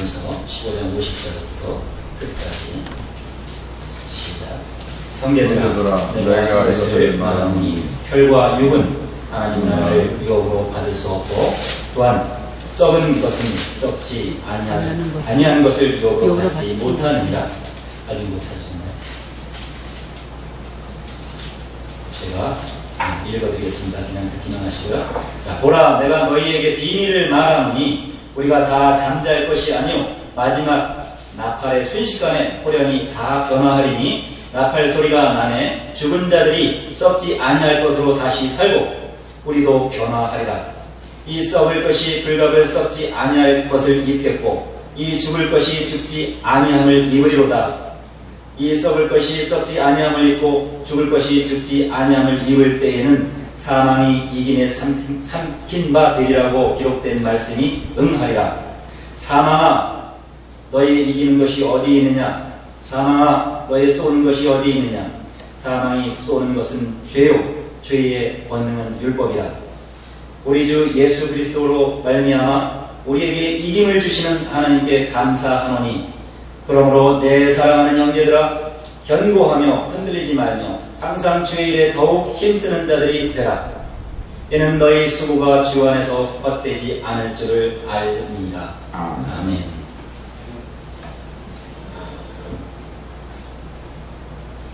하면서 15장 50절부터 끝까지 시작. 형제들아 내가 이것을 말하니 혈과 육은 하나님 나라를 유업으로 받을 수 없고 또한 썩은 것은 썩지 아니한 것을 유업으로 받지 못하느니라. 아직 못 찾으셨나요? 제가 읽어드리겠습니다. 그냥 듣기만 하시고요. 자, 보라 내가 너희에게 비밀을 말하노니 우리가 다 잠잘 것이 아니오 마지막 나팔의 순식간에 호련히 다 변화하리니 나팔 소리가 나매 죽은 자들이 썩지 아니할 것으로 다시 살고 우리도 변화하리라. 이 썩을 것이 불갑을 썩지 아니할 것을 입겠고 이 죽을 것이 죽지 아니함을 입으리로다. 이 썩을 것이 썩지 아니함을 입고 죽을 것이 죽지 아니함을 입을 때에는 사망이 이김에 삼킨 바 되리라고 기록된 말씀이 응하리라. 사망아 너희 이기는 것이 어디 있느냐? 사망아 너희 쏘는 것이 어디 있느냐? 사망이 쏘는 것은 죄요 죄의 권능은 율법이라. 우리 주 예수 그리스도로 말미암아 우리에게 이김을 주시는 하나님께 감사하노니 그러므로 내 사랑하는 형제들아 견고하며 흔들리지 말며 항상 주의 일에 더욱 힘쓰는 자들이 되라. 이는 너희 수고가 주 안에서 헛되지 않을 줄을 알미라. 아멘.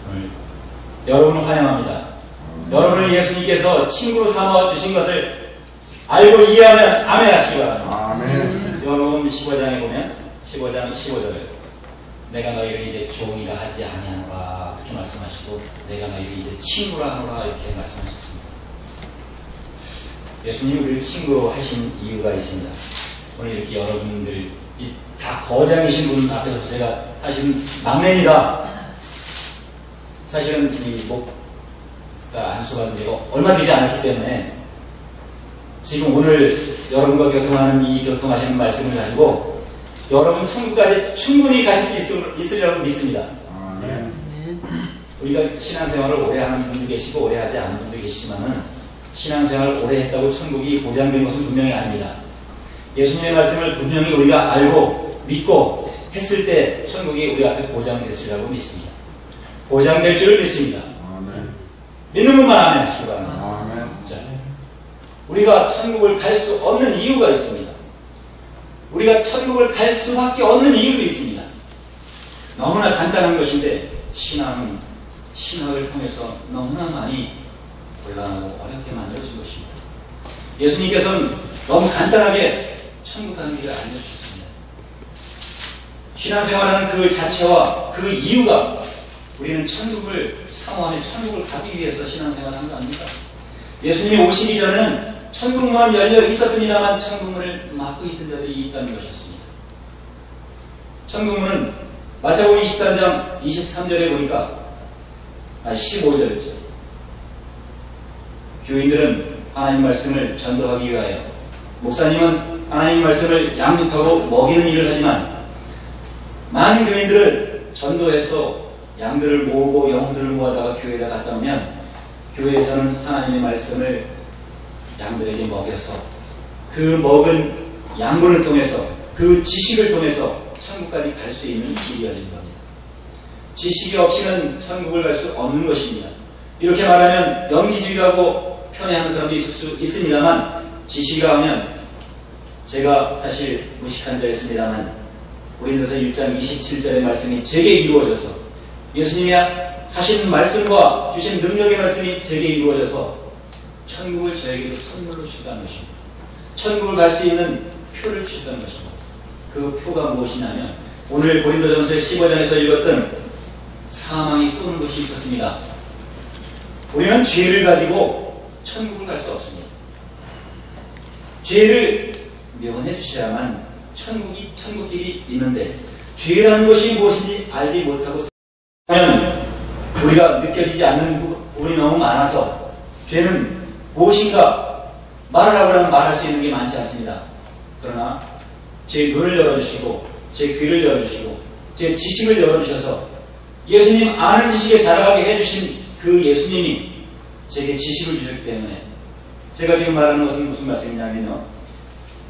오늘 여러분을 환영합니다. 여러분을 예수님께서 친구로 삼아 주신 것을 알고 이해하면 아멘 하시기 바랍니다. 아멘. 여러분 15장에 보면 15장 15절에 내가 너희를 이제 종이라 하지 아니하노라 그렇게 말씀하시고 내가 너희를 이제 친구라 하노라 이렇게 말씀하셨습니다. 예수님이 우리를 친구로 하신 이유가 있습니다. 오늘 이렇게 여러분들 다 거장이신 분 앞에서 제가 사실은 막내입니다. 사실은 이 목사 안수받은 지가 얼마 되지 않았기 때문에 지금 오늘 여러분과 교통하는 이 교통하시는 말씀을 가지고 여러분 천국까지 충분히 가실 수 있으리라고 믿습니다. 네. 우리가 신앙생활을 오래 하는 분도 계시고 오래 하지 않은 분도 계시지만은 신앙생활을 오래 했다고 천국이 보장된 것은 분명히 아닙니다. 예수님의 말씀을 분명히 우리가 알고 믿고 했을 때 천국이 우리 앞에 보장됐으리라고 믿습니다. 보장될 줄을 믿습니다. 믿는 분만 아멘 하시기 바랍니다. 자, 우리가 천국을 갈 수 없는 이유가 있습니다. 우리가 천국을 갈 수밖에 없는 이유도 있습니다. 너무나 간단한 것인데 신앙은 신학을 통해서 너무나 많이 곤란하고 어렵게 만들어진 것입니다. 예수님께서는 너무 간단하게 천국 가는 길을 알려주셨습니다. 신앙생활하는 그 자체와 그 이유가 우리는 천국을 사모하며 천국을 가기 위해서 신앙생활하는 거 아닙니까? 예수님이 오시기 전에는 천국문은 열려 있었습니다만 천국문을 막고 있던 자들이 있다는 것이었습니다. 천국문은 마태복음 23장 23절에 보니까 15절이죠. 교인들은 하나님 말씀을 전도하기 위하여 목사님은 하나님 말씀을 양육하고 먹이는 일을 하지만 많은 교인들을 전도해서 양들을 모으고 영혼들을 모아다가 교회에다 갖다 놓으면 교회에서는 하나님의 말씀을 양들에게 먹여서 그 먹은 양분을 통해서 그 지식을 통해서 천국까지 갈 수 있는 길이 열린 겁니다. 지식이 없이는 천국을 갈 수 없는 것입니다. 이렇게 말하면 영지주의라고 편애하는 사람도 있을 수 있습니다만 지식이라 하면 제가 사실 무식한 자였습니다만 고린도서 1장 27절의 말씀이 제게 이루어져서 예수님이 하신 말씀과 주신 능력의 말씀이 제게 이루어져서 천국을 저에게도 선물로 주셨다는 것입니다. 천국을 갈 수 있는 표를 주셨다는 것입니다. 그 표가 무엇이냐면 오늘 고린도전서 15장에서 읽었던 사망이 쏘는 것이 있었습니다. 우리는 죄를 가지고 천국을 갈 수 없습니다. 죄를 면해 주셔야만 천국길이 있는데 죄라는 것이 무엇인지 알지 못하고 하면 우리가 느껴지지 않는 부분이 너무 많아서 죄는 무엇인가 말하라고 하면 말할 수 있는 게 많지 않습니다. 그러나 제 눈을 열어주시고 제 귀를 열어주시고 제 지식을 열어주셔서 예수님 아는 지식에 자라가게 해주신 그 예수님이 제게 지식을 주셨기 때문에 제가 지금 말하는 것은 무슨 말씀이냐면요,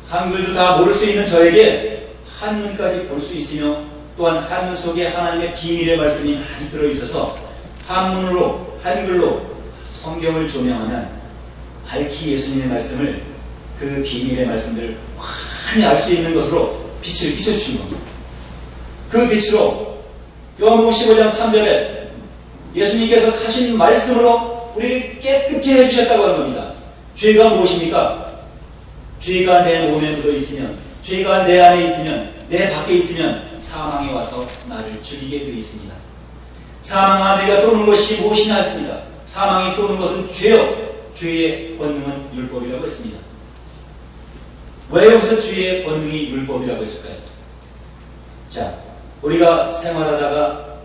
한글도 다 모를 수 있는 저에게 한문까지 볼 수 있으며 또한 한문 속에 하나님의 비밀의 말씀이 많이 들어있어서 한문으로 한글로 성경을 조명하면 밝히 예수님의 말씀을 그 비밀의 말씀들을 환히 알 수 있는 것으로 빛을 비춰주신 겁니다. 그 빛으로 요한복음 15장 3절에 예수님께서 하신 말씀으로 우리를 깨끗게 해주셨다고 하는 겁니다. 죄가 무엇입니까? 죄가 내 몸에 묻어 있으면, 죄가 내 안에 있으면, 내 밖에 있으면 사망이 와서 나를 죽이게 되어 있습니다. 사망아 내가 쏘는 것이 무엇이냐 했습니다. 사망이 쏘는 것은 죄요. 죄의 권능은 율법이라고 했습니다. 왜 여기서 죄의 권능이 율법이라고 했을까요? 자, 우리가 생활하다가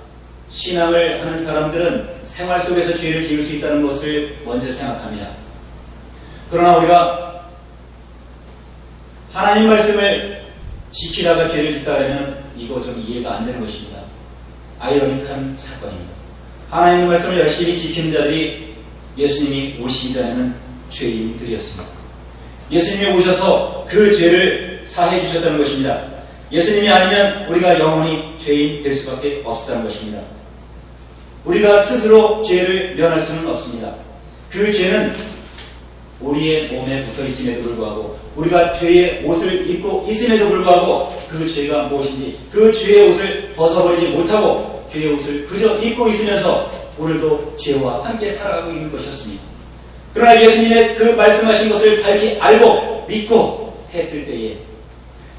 신앙을 하는 사람들은 생활 속에서 죄를 지을 수 있다는 것을 먼저 생각합니다. 그러나 우리가 하나님 말씀을 지키다가 죄를 짓다 그러면 이거 좀 이해가 안 되는 것입니다. 아이러니한 사건입니다. 하나님의 말씀을 열심히 지키는 자들이 예수님이 오시기 전에는 죄인들이었습니다. 예수님이 오셔서 그 죄를 사해 주셨다는 것입니다. 예수님이 아니면 우리가 영원히 죄인 될 수밖에 없었다는 것입니다. 우리가 스스로 죄를 면할 수는 없습니다. 그 죄는 우리의 몸에 붙어 있음에도 불구하고 우리가 죄의 옷을 입고 있음에도 불구하고 그 죄가 무엇인지 그 죄의 옷을 벗어버리지 못하고 죄의 옷을 그저 입고 있으면서 오늘도 죄와 함께 살아가고 있는 것이었습니다. 그러나 예수님의 그 말씀하신 것을 밝히 알고 믿고 했을 때에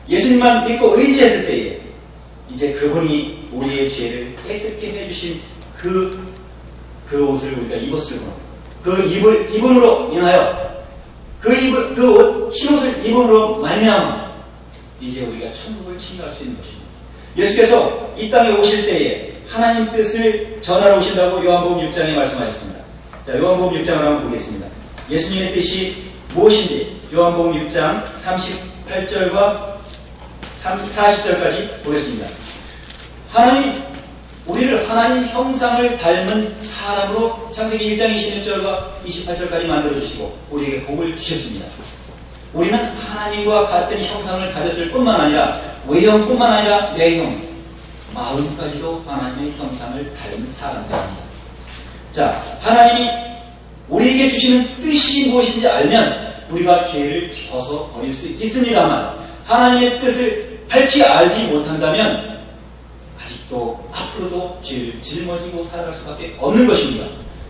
예수님만 믿고 의지했을 때에 이제 그분이 우리의 죄를 깨끗게 해주신 그 옷을 우리가 입었으므로 그 입음으로 인하여 그 옷, 흰옷을 입음으로 말미암아 이제 우리가 천국을 침략할 수 있는 것입니다. 예수께서 이 땅에 오실 때에 하나님 뜻을 전하러 오신다고 요한복음 6장에 말씀하셨습니다. 자, 요한복음 6장을 한번 보겠습니다. 예수님의 뜻이 무엇인지 요한복음 6장 38절과 40절까지 보겠습니다. 우리를 하나님 형상을 닮은 사람으로 창세기 1장 26절과 28절까지 만들어주시고 우리에게 복을 주셨습니다. 우리는 하나님과 같은 형상을 가졌을 뿐만 아니라 외형뿐만 아니라 내형, 마음까지도 하나님의 형상을 닮은 사람들입니다. 자, 하나님이 우리에게 주시는 뜻이 무엇인지 알면 우리가 죄를 벗어버릴 수 있습니다만 하나님의 뜻을 밝히 알지 못한다면 아직도 앞으로도 죄를 짊어지고 살아갈 수밖에 없는 것입니다.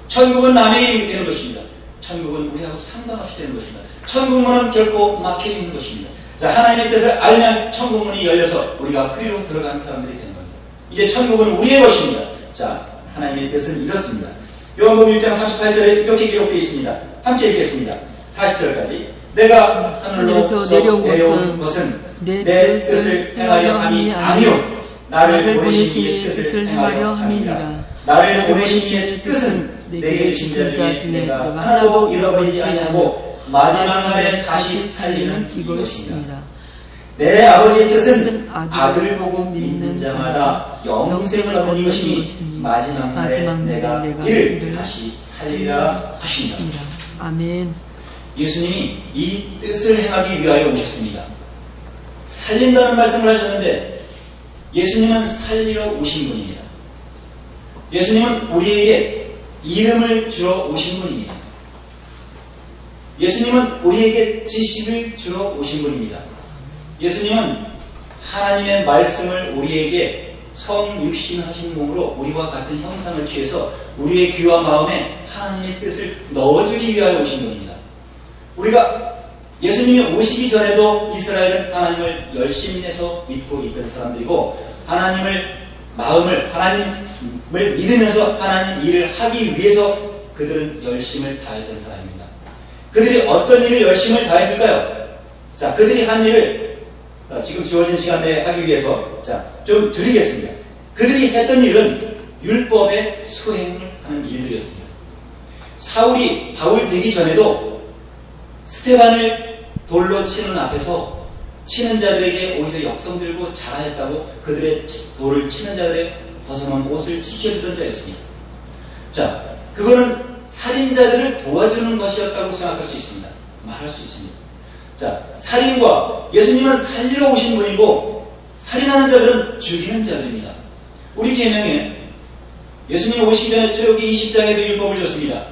천국은 남의 일이 되는 것입니다. 천국은 우리하고 상관없이 되는 것입니다. 천국문은 결코 막혀있는 것입니다. 자, 하나님의 뜻을 알면 천국문이 열려서 우리가 그리로 들어가는 사람들이 되는 겁니다. 이제 천국은 우리의 것입니다. 자, 하나님의 뜻은 이렇습니다. 요한복음 6장 38절에 이렇게 기록되어 있습니다. 함께 읽겠습니다. 40절까지 내가 하늘로서 내려온 것은 내 뜻을 행하려 함이 아니요 나를 보내신 이의 뜻을 행하려 함이니라. 나를 보내신 이의 뜻은 내게 주신 자 중에 내가 하나도 잃어버리지 아니하고 마지막 날에 다시 살리는 이것입니다. 내 아버지의 뜻은 아들을 보고 믿는 자마다 영생을 얻는 이것이니 마지막 날에 내가 이를 다시 살리리라 하십니다. 아멘. 예수님이 이 뜻을 행하기 위하여 오셨습니다. 살린다는 말씀을 하셨는데 예수님은 살리러 오신 분입니다. 예수님은 우리에게 이름을 주러 오신 분입니다. 예수님은 우리에게 지식을 주러 오신 분입니다. 예수님은 하나님의 말씀을 우리에게 성육신하신 몸으로 우리와 같은 형상을 취해서 우리의 귀와 마음에 하나님의 뜻을 넣어주기 위하여 오신 분입니다. 우리가 예수님이 오시기 전에도 이스라엘은 하나님을 열심히 내서 믿고 있던 사람들이고 하나님을 믿으면서 하나님 일을 하기 위해서 그들은 열심을 다했던 사람입니다. 그들이 어떤 일을 열심을 다했을까요? 자, 그들이 한 일을 지금 주어진 시간 내에 하기 위해서 좀 드리겠습니다. 그들이 했던 일은 율법의 수행을 하는 일들이었습니다. 사울이 바울 되기 전에도 스테반을 돌로 치는 앞에서 치는 자들에게 오히려 역성 들고 자라했다고 그들의 돌을 치는 자들의 벗어놓은 옷을 지켜주던 자였습니다. 자, 그거는 살인자들을 도와주는 것이었다고 생각할 수 있습니다. 말할 수 있습니다. 자, 살인과 예수님은 살리러 오신 분이고 살인하는 자들은 죽이는 자들입니다. 우리 계명에 예수님 오시기 전에 출애굽기 20장에도 율법을 줬습니다.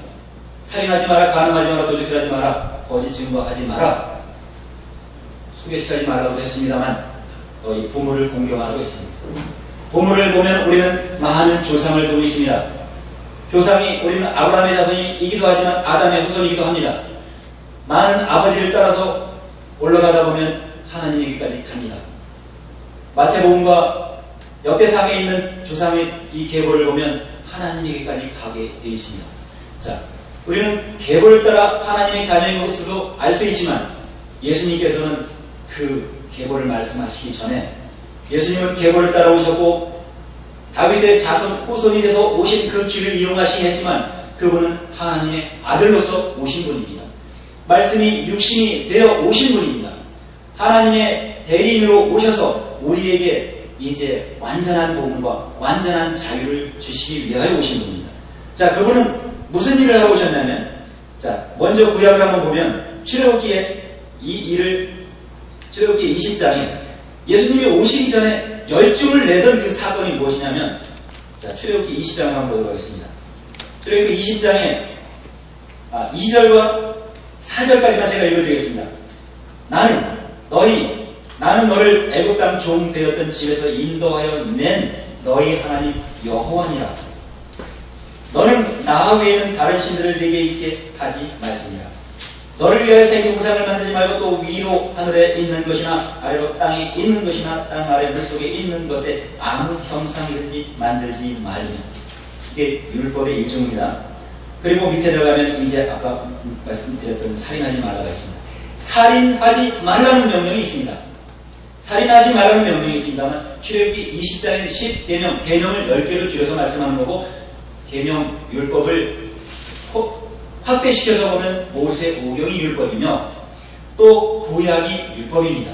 살인하지 마라, 간음하지 마라, 도둑질하지 마라, 거짓 증거하지 마라, 소개치하지 말라고 했습니다만 너희 부모를 공경하라고 했습니다. 부모를 보면 우리는 많은 조상을 두고 있습니다. 조상이 우리는 아브라함의 자손이기도 하지만 아담의 후손이기도 합니다. 많은 아버지를 따라서 올라가다 보면 하나님에게까지 갑니다. 마태복음과 역대상에 있는 조상의 이 계보를 보면 하나님에게까지 가게 되어 있습니다. 자, 우리는 계보를 따라 하나님의 자녀인 것으로 알 수 있지만 예수님께서는 그 계보를 말씀하시기 전에 예수님은 계보를 따라 오셨고 다윗의 자손 후손이 돼서 오신 그 길을 이용하시긴 했지만 그분은 하나님의 아들로서 오신 분입니다. 말씀이 육신이 되어 오신 분입니다. 하나님의 대리인으로 오셔서 우리에게 이제 완전한 복음과 완전한 자유를 주시기 위하여 오신 분입니다. 자, 그분은 무슨 일을 하고 오셨냐면, 자, 먼저 구약을 한번 보면 출애굽기에 출애굽기 20장에 예수님이 오시기 전에 열중을 내던 그 사건이 무엇이냐면, 자, 출애굽기 20장을 한번 보도록 하겠습니다. 출애굽기 20장에 2절과 4절까지만 제가 읽어드리겠습니다. 나는 너를 애굽 땅 종 되었던 집에서 인도하여 낸 너희 하나님 여호와니라. 너는 나 외에는 다른 신들을 네게 있게 하지 말지니라. 너를 위하여 새긴 우상을 만들지 말고 또 위로 하늘에 있는 것이나 아래로 땅에 있는 것이나 땅 아래 물속에 있는 것에 아무 형상이든지 만들지 말며. 이게 율법의 일종입니다. 그리고 밑에 들어가면 이제 아까 말씀드렸던 살인하지 말라가 있습니다. 살인하지 말라는 명령이 있습니다. 살인하지 말라는 명령이 있습니다만 출애굽기 20장에는 10계명, 계명을 10개로 줄여서 말씀하는 거고, 계명, 율법을 확대시켜서 보면 모세오경이 율법이며 또 구약이 율법입니다.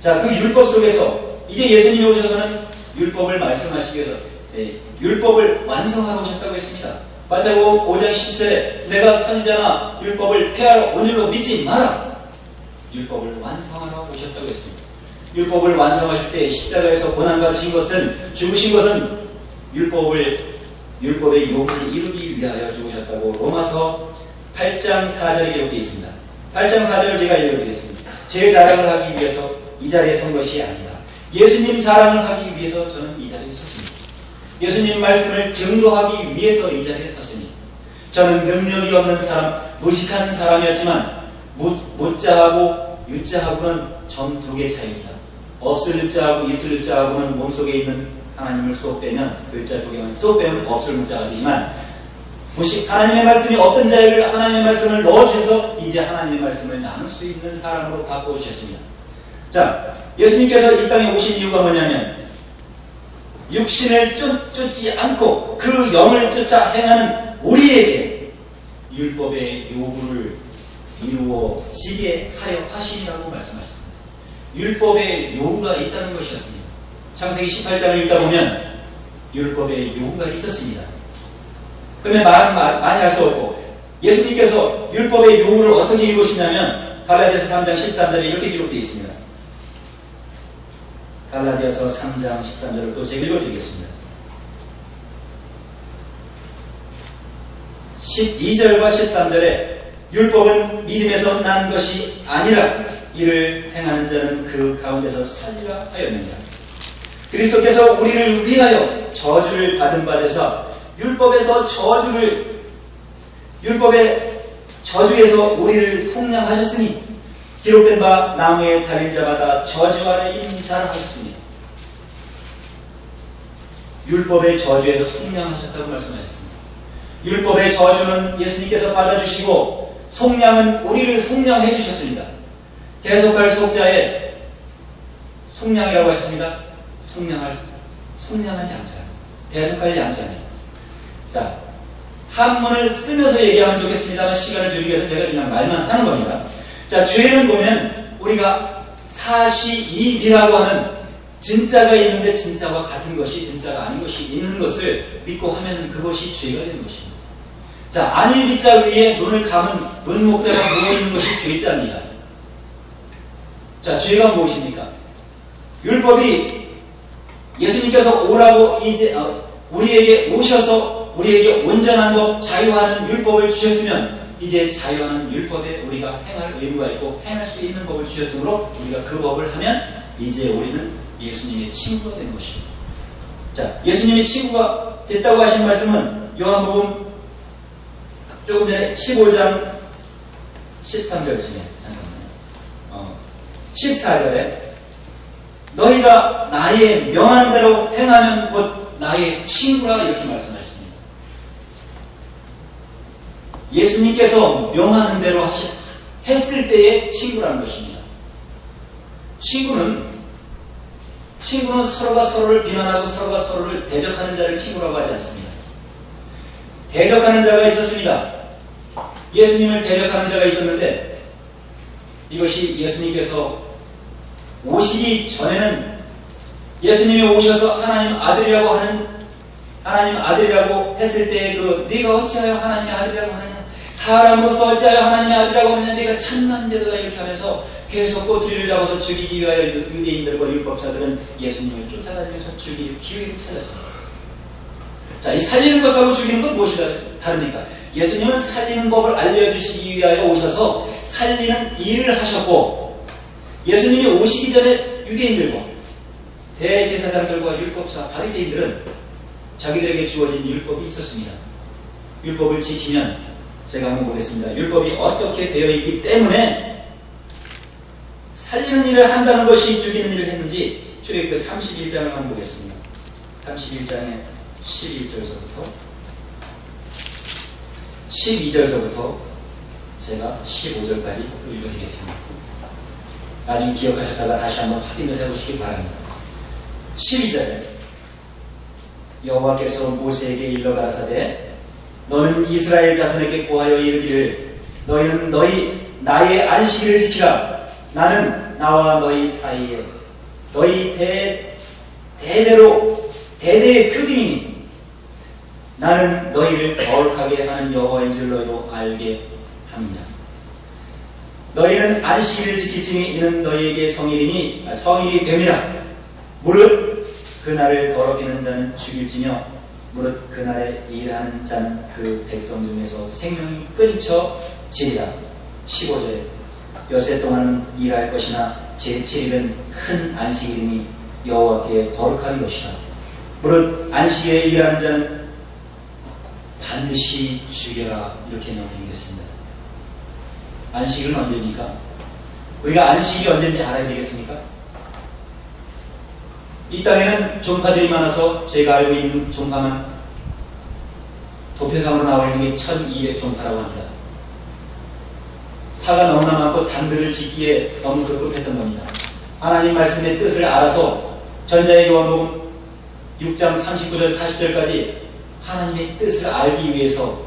자, 그 율법 속에서 이제 예수님이 오셔서는 율법을 말씀하시기 위해서 율법을 완성하러 오셨다고 했습니다. 마태복음 5장 17절에 내가 선지자나 율법을 폐하러 온 줄로 믿지 마라. 율법을 완성하러 오셨다고 했습니다. 율법을 완성하실 때 십자가에서 고난받으신 것은, 죽으신 것은 율법의 요구를 이루기 위하여 죽으셨다고 로마서 8장 4절에 기록되어 있습니다. 8장 4절을 제가 읽어드리겠습니다. 제 자랑을 하기 위해서 이 자리에 선 것이 아니다. 예수님 자랑을 하기 위해서 저는 이 자리에 섰습니다. 예수님 말씀을 증거하기 위해서 이 자리에 섰습니다. 저는 능력이 없는 사람, 무식한 사람이었지만 무자하고 유자하고는 점 2개 차이입니다. 없을 유자하고 있을 유자하고는 몸속에 있는 하나님을 쏙 빼면, 글자 2개만 쏙 빼면 없을 문자가 되지만, 하나님의 말씀이 어떤 자에게 하나님의 말씀을 넣어주셔서 이제 하나님의 말씀을 나눌 수 있는 사람으로 바꿔주셨습니다. 자, 예수님께서 이 땅에 오신 이유가 뭐냐면, 육신을 쫓지 않고 그 영을 쫓아 행하는 우리에게 율법의 요구를 이루어지게 하려 하심이라고 말씀하셨습니다. 율법의 요구가 있다는 것이었습니다. 창세기 18장을 읽다 보면 율법의 요구가 있었습니다. 그러면 많이 할 수 없고, 예수님께서 율법의 요구를 어떻게 이루시냐면 갈라디아서 3장 13절에 이렇게 기록되어 있습니다. 갈라디아서 3장 13절을 또 제가 읽어드리겠습니다. 12절과 13절에 율법은 믿음에서 난 것이 아니라 이를 행하는 자는 그 가운데서 살리라 하였느니라. 그리스도께서 우리를 위하여 저주를 받은 바 되사 율법의 저주에서 우리를 속량하셨으니 기록된 바 나무에 달린 자마다 저주 아래 있는 자라 하셨습니다. 율법의 저주에서 속량하셨다고 말씀하셨습니다. 율법의 저주는 예수님께서 받아주시고 속량은 우리를 속량해 주셨습니다. 대속할 속자에 속량이라고 하셨습니다. 속량한 양자, 대속할 양자입니다. 자, 한문을 쓰면서 얘기하면 좋겠습니다만 시간을 줄이기 위해서 제가 그냥 말만 하는 겁니다. 자, 죄는 보면 우리가 사시이라고 하는 진짜가 있는데 진짜와 같은 것이 진짜가 아닌 것이 있는 것을 믿고 하면 그것이 죄가 되는 것입니다. 자, 아닐 빛자 위에 눈을 감은 눈목자가 누워 있는 것이 죄자입니다. 자, 죄가 무엇입니까? 율법이 예수님께서 오라고 이제 우리에게 오셔서 우리에게 온전한 법, 자유하는 율법을 주셨으면 이제 자유하는 율법에 우리가 행할 의무가 있고 행할 수 있는 법을 주셨으므로 우리가 그 법을 하면 이제 우리는 예수님의 친구가 된 것입니다. 자, 예수님이 친구가 됐다고 하신 말씀은 요한복음 조금 전에 15장 13절쯤에 잠깐만요. 14절에 너희가 나의 명한 대로 행하면 곧 나의 친구라 이렇게 말씀하셨습니다. 예수님께서 명하는 대로 했을 때의 친구라는 것입니다. 친구는 서로가 서로를 비난하고 서로가 서로를 대적하는 자를 친구라고 하지 않습니다. 대적하는 자가 있었습니다. 예수님을 대적하는 자가 있었는데 이것이 예수님께서 오시기 전에는 예수님이 오셔서 하나님 아들이라고 했을 때 네가 어찌하여 하나님의 아들이라고 하느냐, 사람으로서 어찌하여 하나님의 아들이라고 하느냐, 네가 참난 자다 이렇게 하면서 계속 꼬투리를 잡아서 죽이기 위하여 유대인들과 율법사들은 예수님을 쫓아다니면서 죽일 기회를 찾았습니다. 자, 이 살리는 것하고 죽이는 건 무엇이 다릅니까? 예수님은 살리는 법을 알려주시기 위하여 오셔서 살리는 일을 하셨고, 예수님이 오시기 전에 유대인들과 대제사장들과 율법사 바리새인들은 자기들에게 주어진 율법이 있었습니다. 율법을 지키면, 제가 한번 보겠습니다. 율법이 어떻게 되어 있기 때문에 살리는 일을 한다는 것이 죽이는 일을 했는지 출애굽기 31장을 한번 보겠습니다. 31장의 12절서부터 제가 15절까지 또 읽어드리겠습니다. 나중에 기억하셨다가 다시 한번 확인을 해보시기 바랍니다. 12절에 여호와께서 모세에게 일러 가라사대 너는 이스라엘 자손에게 고하여 이르기를 너희는 나의 안식일을 지키라. 나는 나와 너희 사이에 너희 대대의 표징이니 나는 너희를 거룩하게 하는 여호와인 줄 너희도 알게 합니다. 너희는 안식일을 지킬지니 이는 너희에게 성일이 됨이라. 무릇 그날을 더럽히는 자는 죽일지며 무릇 그날에 일하는 자는 그 백성 중에서 생명이 끊쳐지리라. 15절에 여세 동안은 일할 것이나 제7일은 큰 안식일이니 여호와께 거룩한 것이라. 무릇 안식일에 일하는 자는 반드시 죽여라. 이렇게 명령했습니다. 안식일은 언제입니까? 우리가 안식일이 언제인지 알아야 되겠습니까? 이 땅에는 종파들이 많아서 제가 알고 있는 종파만 도표상으로 나와 있는 게 1200종파라고 합니다. 파가 너무나 많고 단들을 짓기에 너무 급급했던 겁니다. 하나님 말씀의 뜻을 알아서 전자의 요한복음 6장 39절 40절까지 하나님의 뜻을 알기 위해서,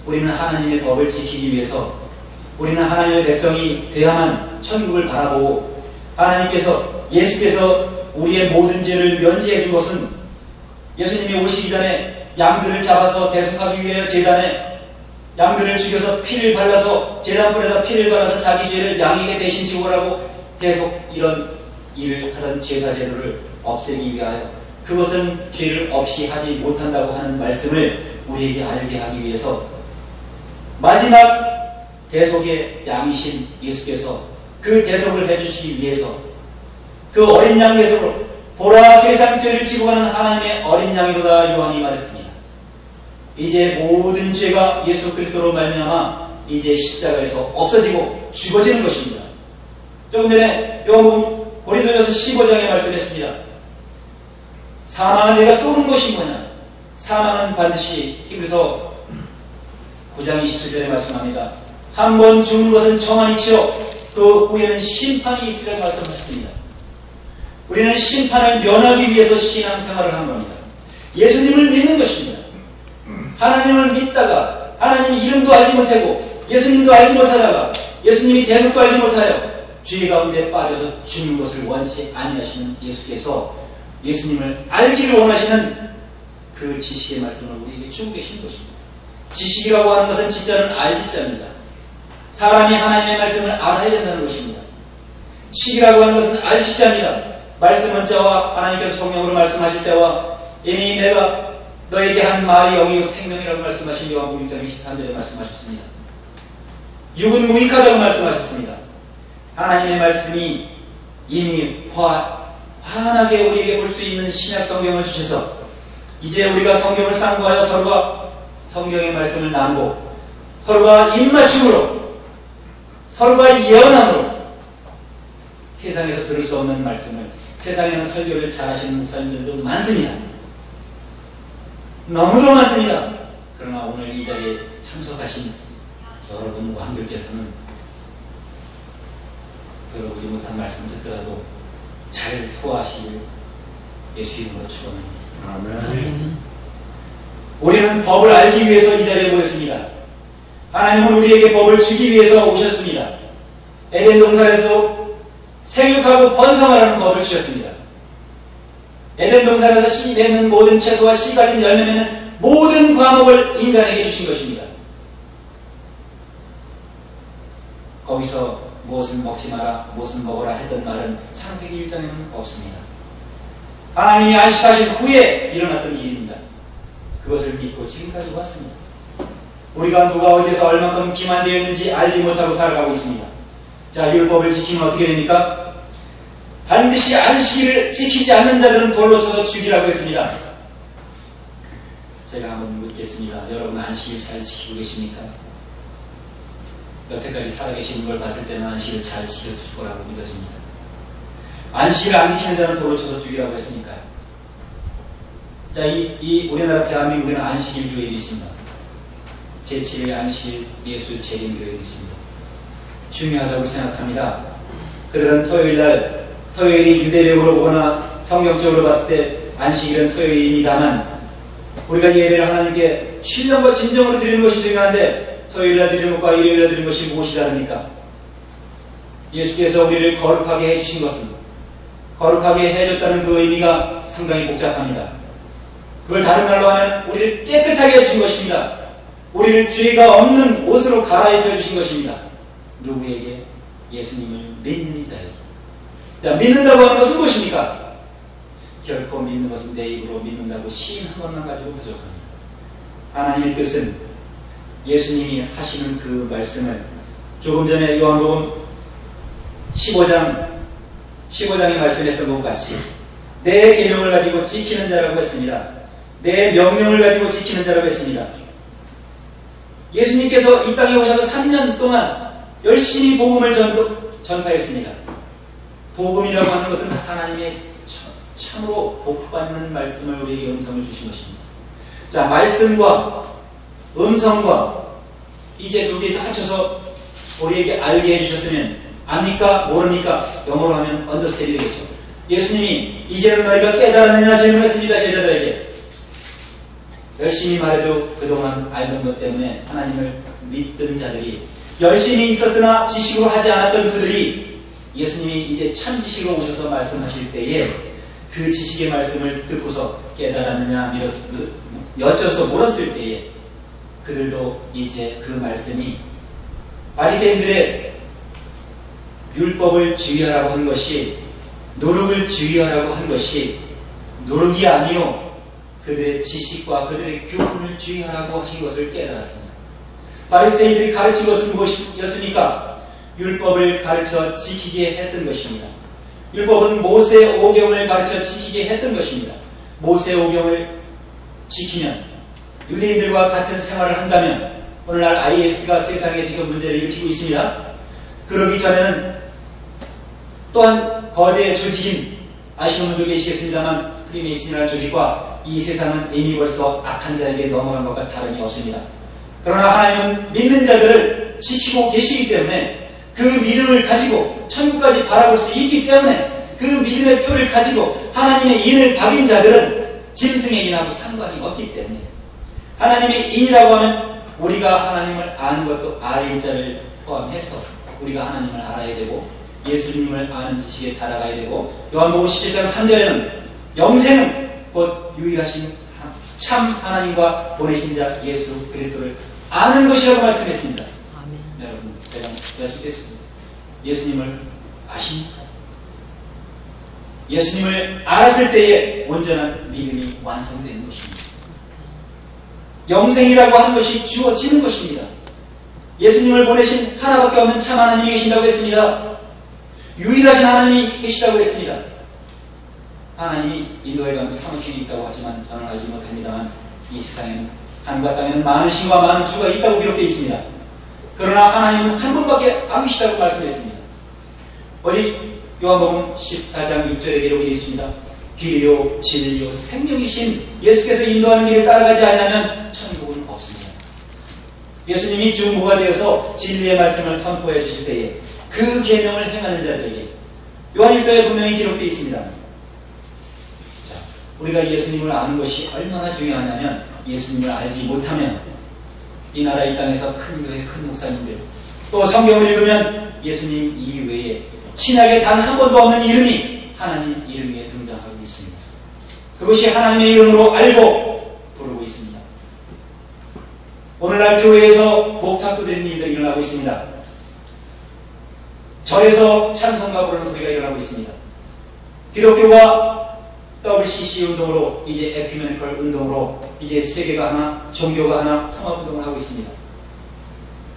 우리는 하나님의 법을 지키기 위해서, 우리는 하나님의 백성이 되야만 천국을 바라보고, 예수께서 우리의 모든 죄를 면제해 준 것은 예수님이 오시기 전에 양들을 잡아서 대속하기 위하여 제단에 양들을 죽여서 피를 발라서 제단불에다 피를 발라서 자기 죄를 양에게 대신 지고 라고 계속 이런 일을 하던 제사 제도를 없애기 위하여, 그것은 죄를 없이 하지 못한다고 하는 말씀을 우리에게 알게 하기 위해서 마지막 대속의 양이신 예수께서 그 대속을 해주시기 위해서 그 어린 양 예수로 보라 세상 죄를 지고 가는 하나님의 어린 양이로다 요한이 말했습니다. 이제 모든 죄가 예수 그리스도로 말미암아 이제 십자가에서 없어지고 죽어지는 것입니다. 조금 전에 요한복음 고린도전서 15장에 말씀했습니다. 사망은 내가 쏘는 것이 뭐냐? 사망은 반드시 히브리서 9장 27절에 말씀합니다. 한 번 죽는 것은 정한 이치요 그 후에는 심판이 있으리라고 말씀하셨습니다. 우리는 심판을 면하기 위해서 신앙생활을 한 겁니다. 예수님을 믿는 것입니다. 하나님을 믿다가 하나님 이름도 알지 못하고 예수님도 알지 못하다가 예수님이 대속도 알지 못하여 죄 가운데 빠져서 죽는 것을 원치 아니하시는 예수께서 예수님을 알기를 원하시는 그 지식의 말씀을 우리에게 주고 계신 것입니다. 지식이라고 하는 것은 진짜는 알지자입니다. 사람이 하나님의 말씀을 알아야 된다는 것입니다. 식이라고 하는 것은 알식자입니다. 말씀 문자와 하나님께서 성령으로 말씀하실 때와 이미 내가 너에게 한 말이 영이요 생명이라고 말씀하신 요한복음 6장 23절에 말씀하셨습니다. 육은 무익하다고 말씀하셨습니다. 하나님의 말씀이 이미 환하게 우리에게 볼 수 있는 신약 성경을 주셔서 이제 우리가 성경을 상고하여 서로가 성경의 말씀을 나누고 서로가 입맞춤으로 서로가 예언함으로 세상에서 들을 수 없는 말씀을, 세상에는 설교를 잘하시는 목사님들도 많습니다. 너무도 많습니다. 그러나 오늘 이 자리에 참석하신 여러분 왕들께서는 들어보지 못한 말씀 듣더라도 잘 소화하시길 예수 이름으로 축원합니다. 아멘. 우리는 법을 알기 위해서 이 자리에 모였습니다. 하나님은 우리에게 법을 주기 위해서 오셨습니다. 에덴 동산에서 생육하고 번성하라는 법을 주셨습니다. 에덴 동산에서 씨 맺는 모든 채소와 씨 가진 열매 맺는 모든 과목을 인간에게 주신 것입니다. 거기서 무엇은 먹지 마라, 무엇은 먹어라 했던 말은 창세기 1장에는 없습니다. 하나님이 안식하신 후에 일어났던 일입니다. 그것을 믿고 지금까지 왔습니다. 우리가 누가 어디에서 얼만큼 기만되어 있는지 알지 못하고 살아가고 있습니다. 자, 율법을 지키면 어떻게 됩니까? 반드시 안식일을 지키지 않는 자들은 돌로 쳐서 죽이라고 했습니다. 제가 한번 묻겠습니다. 여러분 안식일 잘 지키고 계십니까? 여태까지 살아계시는 걸 봤을 때는 안식일을 잘 지켰을 거라고 믿어집니다. 안식일을 안 지키는 자는 돌로 쳐서 죽이라고 했으니까요. 자, 이 우리나라 대한민국에는 안식일 교회가 있습니다. 제7일 안식일 예수 재림교회가 있습니다. 중요하다고 생각합니다. 그들은 토요일이 유대력으로 보거나 성경적으로 봤을 때 안식일은 토요일입니다만 우리가 예배를 하나님께 신령과 진정으로 드리는 것이 중요한데 토요일날 드리는 것과 일요일날 드리는 것이 무엇이 다릅니까? 예수께서 우리를 거룩하게 해주신 것은 거룩하게 해줬다는 그 의미가 상당히 복잡합니다. 그걸 다른 말로 하면 우리를 깨끗하게 해주신 것입니다. 우리를 죄가 없는 옷으로 갈아입혀 주신 것입니다. 누구에게? 예수님을 믿는 자에게. 자, 믿는다고 하는 것은 무엇입니까? 결코 믿는 것은 내 입으로 믿는다고 시인 한 번만 가지고 부족합니다. 하나님의 뜻은 예수님이 하시는 그 말씀을 조금 전에 요한복음 15장에 말씀했던 것 같이 내 계명을 가지고 지키는 자라고 했습니다. 내 명령을 가지고 지키는 자라고 했습니다. 예수님께서 이 땅에 오셔서 3년 동안 열심히 복음을 전파했습니다. 복음이라고 하는 것은 하나님의 참으로 복받는 말씀을 우리에게 음성을 주신 것입니다. 자, 말씀과 음성과 이제 두 개 합쳐서 우리에게 알게 해주셨으면 압니까? 모릅니까? 영어로 하면 언더스탠딩이겠죠. 예수님이 이제는 너희가 깨달았느냐 질문했습니다. 제자들에게. 열심히 말해도 그동안 알던 것 때문에 하나님을 믿던 자들이 열심히 있었으나 지식으로 하지 않았던 그들이 예수님이 이제 참 지식으로 오셔서 말씀하실 때에 그 지식의 말씀을 듣고서 깨달았느냐 여쭤서 물었을 때에 그들도 이제 그 말씀이 바리새인들의 율법을 주의하라고 한 것이 누룩을 주의하라고 한 것이 누룩이 아니요 그들의 지식과 그들의 교훈을 주의하라고 하신 것을 깨달았습니다. 바리새인들이 가르친 것은 무엇이었습니까? 율법을 가르쳐 지키게 했던 것입니다. 율법은 모세 오경을 가르쳐 지키게 했던 것입니다. 모세 오경을 지키면 유대인들과 같은 생활을 한다면 오늘날 IS가 세상에 지금 문제를 일으키고 있습니다. 그러기 전에는 또한 거대 조직인 아시는 분도 계시겠습니다만 프리메이슨이라는 조직과 이 세상은 이미 벌써 악한 자에게 넘어간 것과 다름이 없습니다. 그러나 하나님은 믿는 자들을 지키고 계시기 때문에 그 믿음을 가지고 천국까지 바라볼 수 있기 때문에 그 믿음의 표를 가지고 하나님의 인을 박인 자들은 짐승의 인하고 상관이 없기 때문에 하나님의 인이라고 하면 우리가 하나님을 아는 것도 아는 자를 포함해서 우리가 하나님을 알아야 되고 예수님을 아는 지식에 자라가야 되고 요한복음 17장 3절에는 영생은 곧 유일하신 참 하나님과 보내신 자 예수 그리스도를 아는 것이라고 말씀했습니다. 아멘. 여러분 제가 여쭙겠습니다. 예수님을 아십니까? 예수님을 알았을 때에 온전한 믿음이 완성되는 것입니다. 영생이라고 하는 것이 주어지는 것입니다. 예수님을 보내신 하나밖에 없는 참 하나님이 계신다고 했습니다. 유일하신 하나님이 계시다고 했습니다. 하나님이 인도에 가면 사무실이 있다고 하지만 저는 알지 못합니다만 이 세상에는 하늘과 땅에는 많은 신과 많은 주가 있다고 기록되어 있습니다. 그러나 하나님은 한 분밖에 안 계시다고 말씀했습니다. 어디 요한복음 14장 6절에 기록이 되어 있습니다. 길이요 진리요 생명이신 예수께서 인도하는 길을 따라가지 않으면 천국은 없습니다. 예수님이 중보가 되어서 진리의 말씀을 선포해 주실 때에 그 계명을 행하는 자들에게 요한일서에 분명히 기록되어 있습니다. 자, 우리가 예수님을 아는 것이 얼마나 중요하냐면 예수님을 알지 못하면 이 나라 이 땅에서 큰 교회 큰 목사님들 또 성경을 읽으면 예수님 이외에 신약에 단 한 번도 없는 이름이 하나님 이름 위에 등장하고 있습니다. 그것이 하나님의 이름으로 알고 부르고 있습니다. 오늘날 교회에서 목탁 두드리는 일들이 일어나고 있습니다. 절에서 찬송가 부르는 소리가 일어나고 있습니다. 기독교가 WCC 운동으로 이제 에큐메니컬 운동으로 이제 세계가 하나 종교가 하나 통합 운동을 하고 있습니다.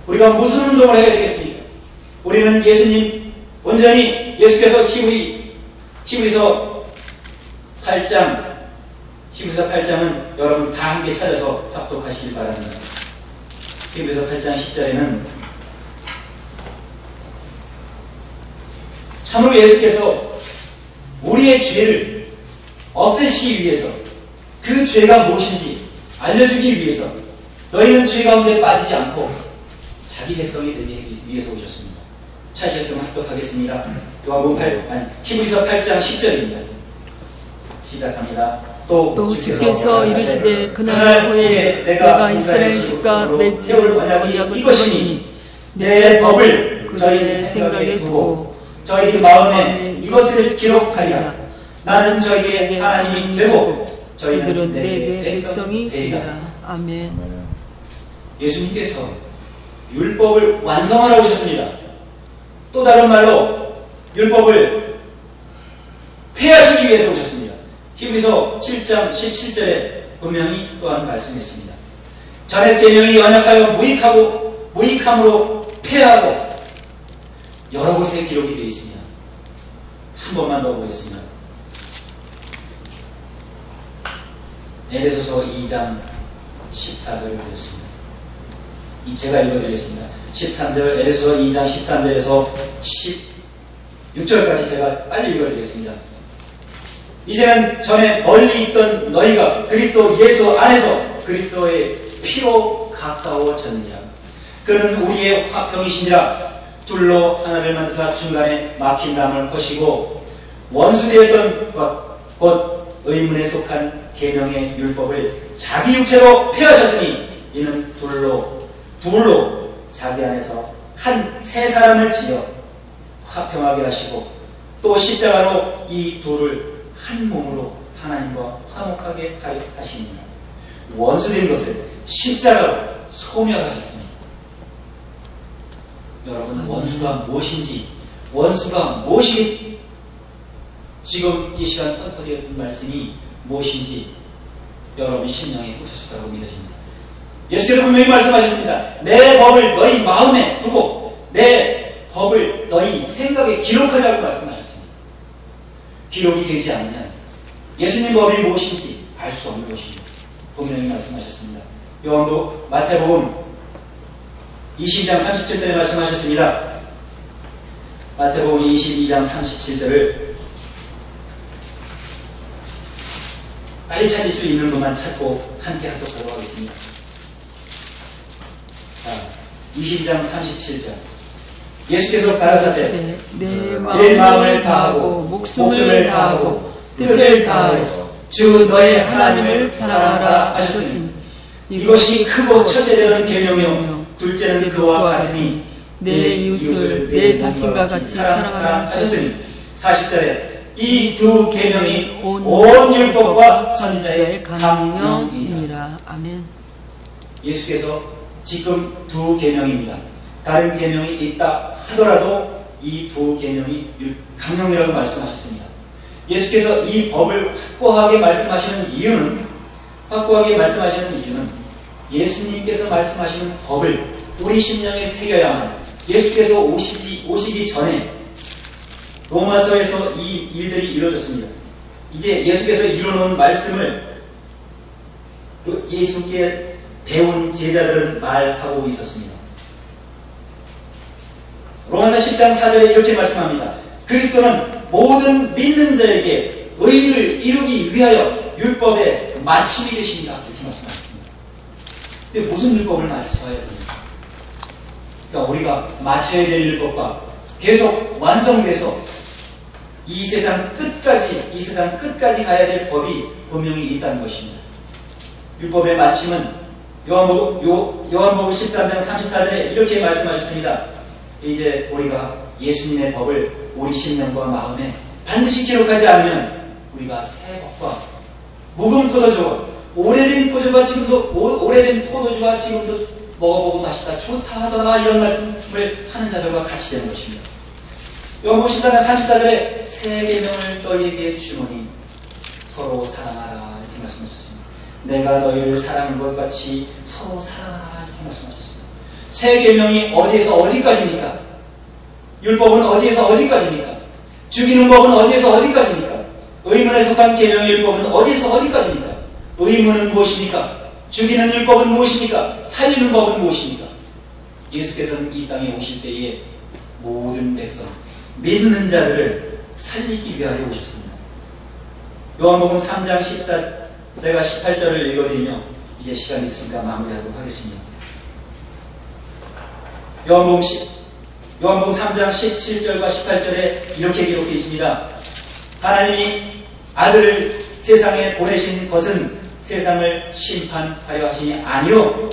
우리가 무슨 운동을 해야 되겠습니까? 우리는 예수님 온전히 예수께서 히브리서 8장은 여러분 다 함께 찾아서 합독하시길 바랍니다. 히브리서 8장 10절에는 참으로 예수께서 우리의 죄를 없애시기 위해서 그 죄가 무엇인지 알려주기 위해서 너희는 죄 가운데 빠지지 않고 자기 백성이 되기 위해서 오셨습니다. 찾으셨으면 합독하겠습니다. 히브리서 8장 10절입니다. 시작합니다. 또 주께서 이르시되 그날 후에 내가 이스라엘 집과 맺을 언약을 이것이니 내 법을 저희 생각에 두고 저희 마음에 이것을 기록하리라. 나는 저희의 하나님이 되고 저희는 내 백성이 되리라. 아멘. 예수님께서 율법을 완성하러 오셨습니다. 또 다른 말로 율법을 폐하시기 위해서 오셨습니다. 히브리서 7장 17절에 분명히 또한 말씀했습니다. 전에 계명이 연약하여 무익함으로 폐하고 여러 곳에 기록이 되어 있습니다. 한 번만 더 보겠습니다. 에베소서 2장 14절을 보겠습니다. 제가 읽어드리겠습니다. 13절, 에베소서 2장 13절에서 16절까지 제가 빨리 읽어드리겠습니다. 이제는 전에 멀리 있던 너희가 그리스도 예수 안에서 그리스도의 피로 가까워졌느니라. 그는 우리의 화평이시니라. 둘로 하나를 만드사 중간에 막힌 담을 허시고 원수되었던 곧 의문에 속한 계명의 율법을 자기 육체로 폐하셨으니 이는 둘로 자기 안에서 한 세 사람을 지어 화평하게 하시고 또 십자가로 이 둘을 한 몸으로 하나님과 화목하게 하시니라. 원수된 것을 십자가로 소멸하셨습니다. 여러분, 원수가 무엇인지, 원수가 무엇이 지금 이 시간 선포되었던 말씀이 무엇인지 여러분 심령에 꽂혔을 거라고 믿어집니다. 예수께서 분명히 말씀하셨습니다. 내 법을 너희 마음에 두고 내 법을 너희 생각에 기록하라고 말씀하셨습니다. 기록이 되지 않으면 예수님 법이 무엇인지 알 수 없는 것입니다. 분명히 말씀하셨습니다. 마태복음 22장 37절에 말씀하셨습니다. 마태복음 22장 37절을 빨리 찾을 수 있는 것만 찾고 함께 하도록 하겠습니다. 자, 22장 37절. 예수께서 가라사대 내 마음을 다하고 목숨을 다하고 뜻을 다하여 주 너의 하나님을 사랑하라 하셨으니 이것이 크고 첫째는 계명이요 둘째는 그와 같으니 내 이웃을 내 자신과 같이 사랑하라 하셨으니 40절에 이 두 계명이 온 율법과 선지자의 강령이니라. 아멘. 예수께서 지금 두 계명입니다. 다른 계명이 있다 하더라도 이 두 계명이 강령이라고 말씀하셨습니다. 예수께서 이 법을 확고하게 말씀하시는 이유는 예수님께서 말씀하시는 법을 우리 심령에 새겨야만, 예수께서 오시기 전에 로마서에서 이 일들이 이루어졌습니다. 이제 예수께서 이루어놓은 말씀을 예수께 배운 제자들은 말하고 있었습니다. 로마서 10장 4절에 이렇게 말씀합니다. 그리스도는 모든 믿는 자에게 의를 이루기 위하여 율법의 마침이 되십니다. 이렇게 말씀하셨습니다. 근데 무슨 율법을 마쳐야 됩니까? 그러니까 우리가 마쳐야 될 율법과 계속 완성돼서 이 세상 끝까지 가야 될 법이 분명히 있다는 것입니다. 율법의 마침은 요한복음 13장 34절에 이렇게 말씀하셨습니다. 이제 우리가 예수님의 법을 우리 심령과 마음에 반드시 기록하지 않으면 우리가 새 법과 묵은 포도주와 오래된 포도주가 지금도 먹어보고 맛있다 좋다 하더라 이런 말씀을 하는 자들과 같이 되는 것입니다. 요한복음 13장 34절에 새 계명을 너희에게 주노니 서로 사랑하라 이렇게 말씀하셨습니다. 내가 너희를 사랑한 것 같이 서로 사랑하라 이렇게 말씀하셨습니다. 새 계명이 어디에서 어디까지입니까? 율법은 어디에서 어디까지입니까? 죽이는 법은 어디에서 어디까지입니까? 의문에 속한 계명의 율법은 어디에서 어디까지입니까? 의문은 무엇입니까? 죽이는 율법은 무엇입니까? 살리는 법은 무엇입니까? 예수께서는 이 땅에 오실 때에 모든 백성, 믿는 자들을 살리기 위하여 오셨습니다. 요한복음 3장 14, 제가 18절을 읽어드리며 이제 시간이 있으니까 마무리하도록 하겠습니다. 요한복음 3장 17절과 18절에 이렇게 기록되어 있습니다. 하나님이 아들을 세상에 보내신 것은 세상을 심판하려 하시니 아니요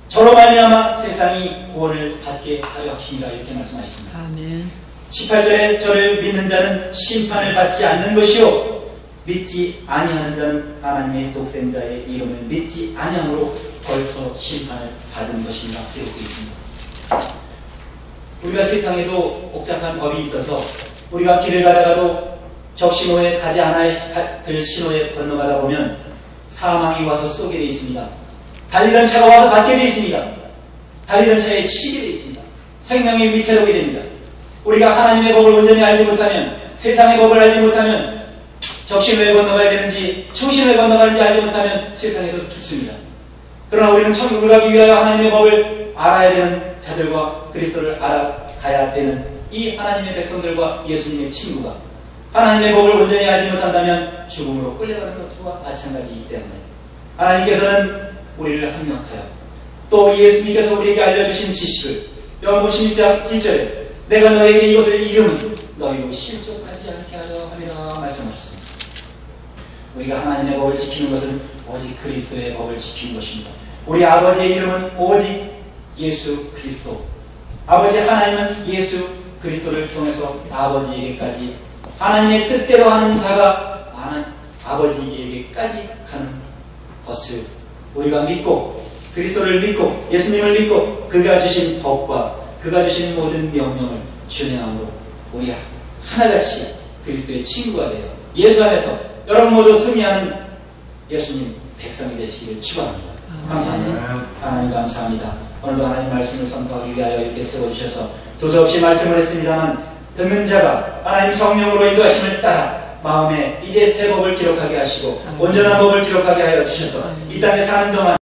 저로 말미암아 세상이 구원을 받게 하려 하십니다. 이렇게 말씀하셨습니다. 아멘. 18절에 저를 믿는 자는 심판을 받지 않는 것이요 믿지 아니하는 자는 하나님의 독생자의 이름을 믿지 아니함으로 벌써 심판을 받은 것입니다. 기록되어 있습니다. 우리가 세상에도 복잡한 법이 있어서 우리가 길을 가다가도 적신호에 가지 않아야 될 신호에 건너가다 보면 사망이 와서 쏘게 되어 있습니다. 달리던 차가 와서 받게 되어 있습니다. 달리던 차에 치게 되어 있습니다. 생명이 위태롭게 됩니다. 우리가 하나님의 법을 온전히 알지 못하면, 세상의 법을 알지 못하면 적신호에 건너가야 되는지 청신호에 건너가는지 알지 못하면 세상에도 죽습니다. 그러나 우리는 천국을 가기 위하여 하나님의 법을 알아야 되는 자들과 그리스도를 알아가야 되는 이 하나님의 백성들과 예수님의 친구가 하나님의 법을 온전히 알지 못한다면 죽음으로 끌려가는 것과 마찬가지이기 때문에 하나님께서는 우리를 합력하여 또 예수님께서 우리에게 알려주신 지식을 요한복음 16장 1절에 내가 너에게 이것을 이름은 너희로 실족하지 않게 하려 함이라 말씀하셨습니다. 우리가 하나님의 법을 지키는 것은 오직 그리스도의 법을 지키는 것입니다. 우리 아버지의 이름은 오직 예수 그리스도. 아버지 하나님은 예수 그리스도를 통해서 아버지에게까지 하나님의 뜻대로 하는 자가 아버지에게까지 가는 것을 우리가 믿고 그리스도를 믿고 예수님을 믿고 그가 주신 법과 그가 주신 모든 명령을 준행함으로 우리 하나같이 그리스도의 친구가 되어 예수 안에서 여러분 모두 승리하는 예수님 백성이 되시기를 축원합니다. 감사합니다. 하나님 감사합니다. 오늘도 하나님 말씀을 선포하기 위하여 이렇게 세워주셔서 두서없이 말씀을 했습니다만 듣는 자가 하나님 성령으로 인도하심을 따라 마음에 이제 새 법을 기록하게 하시고 온전한 법을 기록하게 하여 주셔서 이 땅에 사는 동안